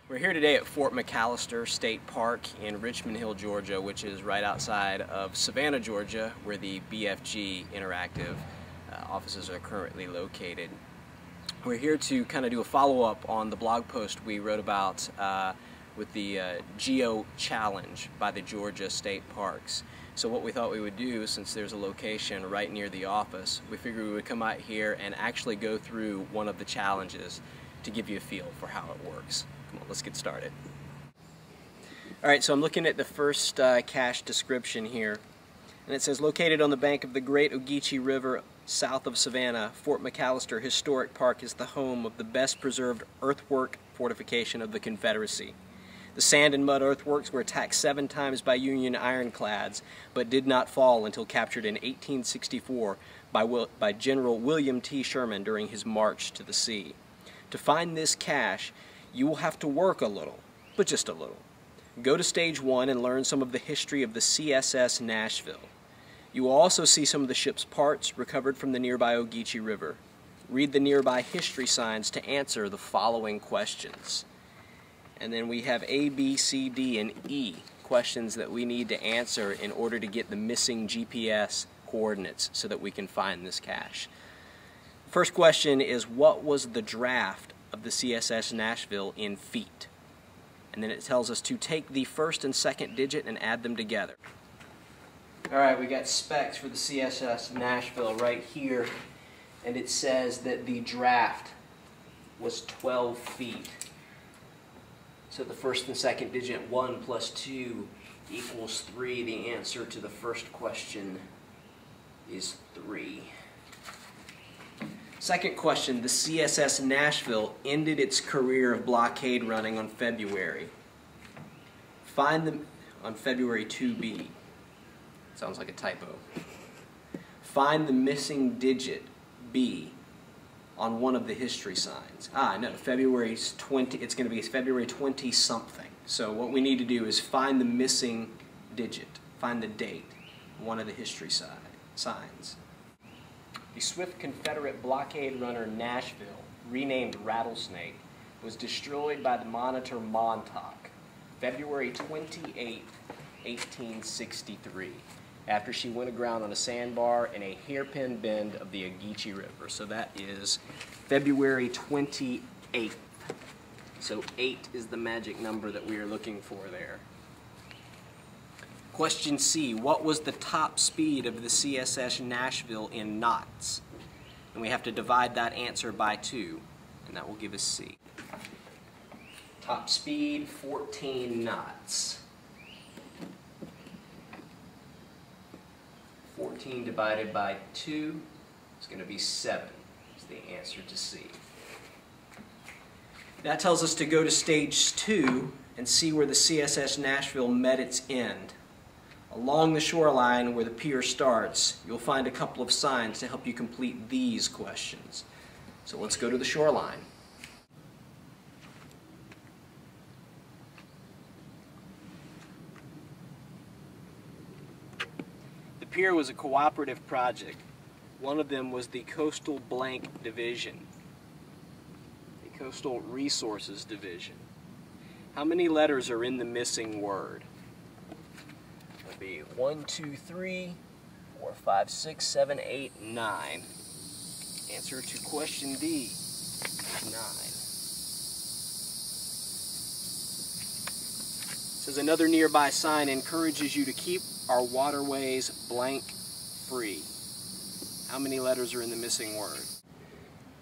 We're here today at Fort McAllister State Park in Richmond Hill, Georgia, which is right outside of Savannah, Georgia, where the BFG Interactive offices are currently located. We're here to kind of do a follow-up on the blog post we wrote about with the GeoChallenge by the Georgia State Parks. So what we thought we would do, since there's a location right near the office, we figured we would come out here and actually go through one of the challenges to give you a feel for how it works. Come on, let's get started. Alright, so I'm looking at the first cache description here, and it says, located on the bank of the Great Ogeechee River south of Savannah, Fort McAllister Historic Park is the home of the best preserved earthwork fortification of the Confederacy. The sand and mud earthworks were attacked 7 times by Union ironclads, but did not fall until captured in 1864 by General William T. Sherman during his march to the sea. To find this cache, you will have to work a little, but just a little. Go to Stage 1 and learn some of the history of the CSS Nashville. You will also see some of the ship's parts recovered from the nearby Ogeechee River. Read the nearby history signs to answer the following questions. And then we have A, B, C, D, and E questions that we need to answer in order to get the missing GPS coordinates so that we can find this cache. First question is, what was the draft of the CSS Nashville in feet? And then it tells us to take the first and second digit and add them together. Alright, we got specs for the CSS Nashville right here, and it says that the draft was 12 feet. So the first and second digit, 1 plus 2 equals 3. The answer to the first question is 3. Second question, the CSS Nashville ended its career of blockade running on February. On February 2B. Sounds like a typo. Find the missing digit, B, on one of the history signs. No, February's 20, it's going to be February 20 something. So what we need to do is find the missing digit, find the date, one of the history signs. The swift Confederate blockade runner Nashville, renamed Rattlesnake, was destroyed by the monitor Montauk, February 28, 1863, after she went aground on a sandbar in a hairpin bend of the Ogeechee River. So that is February 28th. So 8 is the magic number that we are looking for there. Question C, what was the top speed of the CSS Nashville in knots? And we have to divide that answer by 2, and that will give us C. Top speed, 14 knots. 14 divided by 2 is going to be 7, is the answer to C. That tells us to go to Stage 2 and see where the CSS Nashville met its end. Along the shoreline where the pier starts, you'll find a couple of signs to help you complete these questions. So let's go to the shoreline. The pier was a cooperative project. One of them was the Coastal Blank Division, the Coastal Resources Division. How many letters are in the missing word? It'll be 1, 2, 3, 4, 5, 6, 7, 8, 9. Answer to question D, 9. Says another nearby sign encourages you to keep our waterways blank free. How many letters are in the missing word?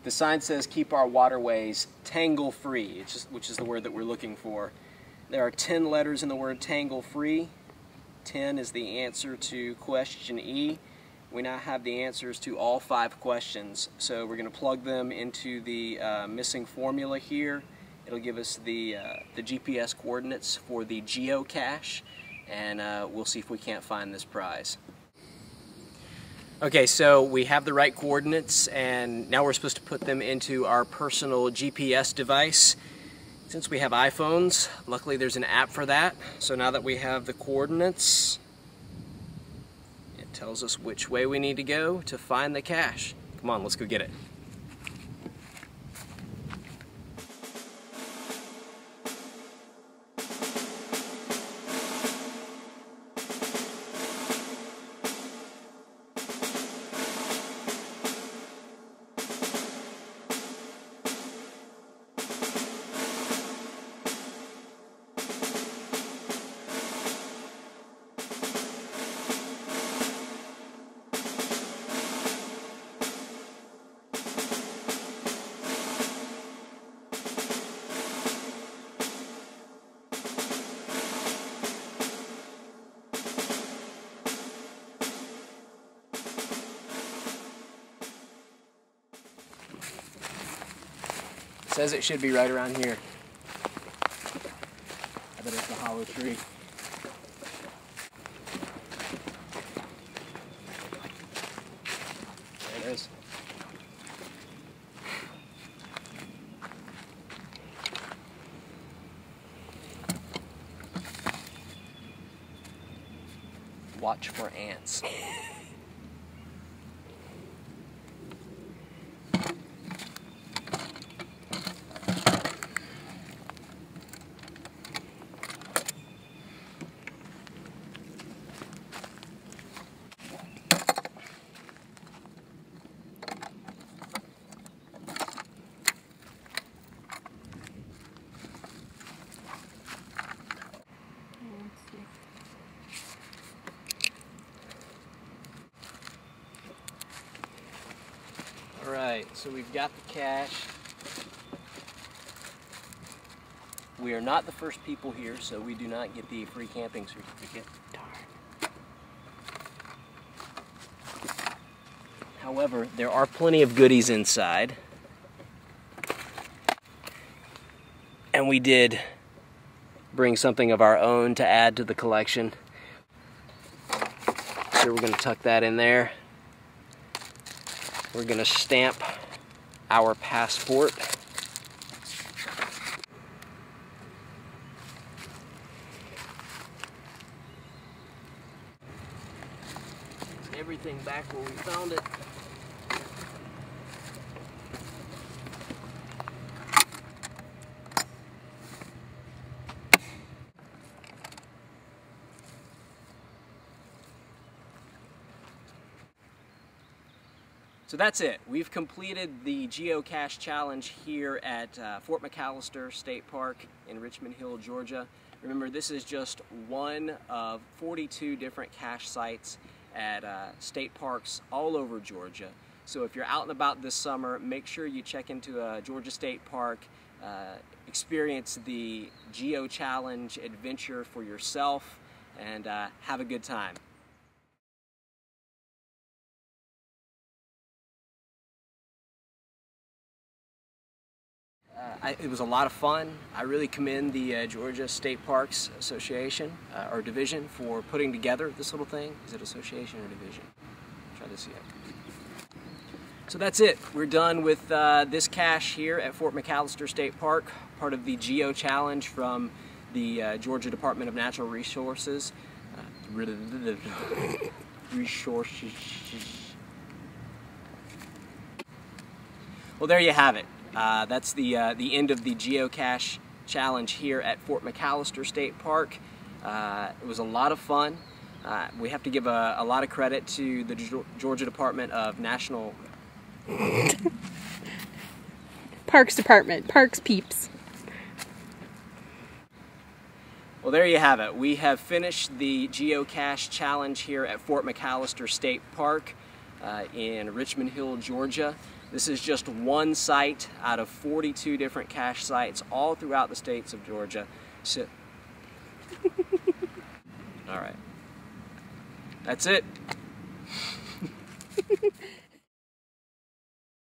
The sign says keep our waterways tangle free, which is the word that we're looking for. There are 10 letters in the word tangle free. 10 is the answer to question E. We now have the answers to all 5 questions, so we're going to plug them into the missing formula here. It'll give us the GPS coordinates for the geocache, and we'll see if we can't find this prize. Okay, so we have the right coordinates, and now we're supposed to put them into our personal GPS device. Since we have iPhones, luckily there's an app for that. So now that we have the coordinates, it tells us which way we need to go to find the cache. Come on, let's go get it. says it should be right around here. I bet it's a hollow tree. There it is. Watch for ants. Alright, so we've got the cache. We are not the first people here, so we do not get the free camping certificate. Darn. However, there are plenty of goodies inside. And we did bring something of our own to add to the collection. So we're going to tuck that in there. We're going to stamp our passport. Everything back where we found it. So that's it. We've completed the geocache challenge here at Fort McAllister State Park in Richmond Hill, Georgia. Remember, this is just one of 42 different cache sites at state parks all over Georgia. So if you're out and about this summer, make sure you check into a Georgia State Park, experience the GeoChallenge Adventure for yourself, and have a good time. It was a lot of fun. I really commend the Georgia State Parks Association, or Division, for putting together this little thing. Is it association or division? Try to see it. So that's it. We're done with this cache here at Fort McAllister State Park, part of the GeoChallenge from the Georgia Department of Natural Resources. Well, there you have it. That's the end of the geocache challenge here at Fort McAllister State Park. It was a lot of fun. We have to give a lot of credit to the Georgia Department of National Parks Department, Parks peeps. Well, there you have it. We have finished the geocache challenge here at Fort McAllister State Park in Richmond Hill, Georgia. This is just one site out of 42 different cache sites all throughout the states of Georgia. So, all right. That's it.